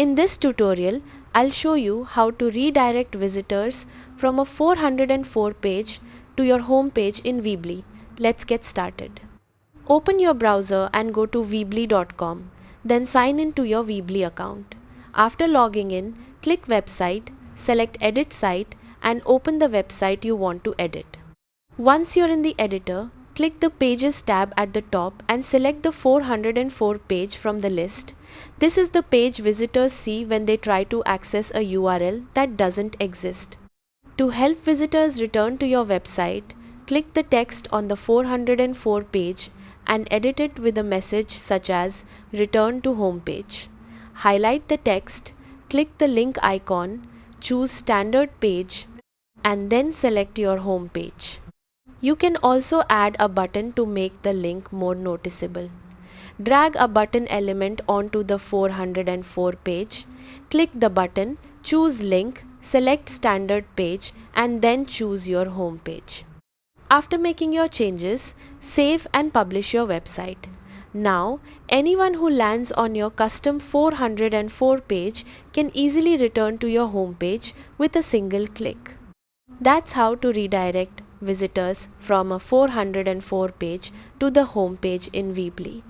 In this tutorial, I'll show you how to redirect visitors from a 404 page to your home page in Weebly. Let's get started. Open your browser and go to weebly.com. Then sign in to your Weebly account. After logging in, click Website, select Edit Site and open the website you want to edit. Once you're in the editor, click the Pages tab at the top and select the 404 page from the list. This is the page visitors see when they try to access a URL that doesn't exist. To help visitors return to your website, click the text on the 404 page and edit it with a message such as Return to Home Page. Highlight the text, click the link icon, choose Standard Page, and then select your home page. You can also add a button to make the link more noticeable. Drag a button element onto the 404 page. Click the button, choose Link, select Standard Page, and then choose your home page. After making your changes, save and publish your website. Now, anyone who lands on your custom 404 page can easily return to your home page with a single click. That's how to redirect visitors from a 404 page to the home page in Weebly.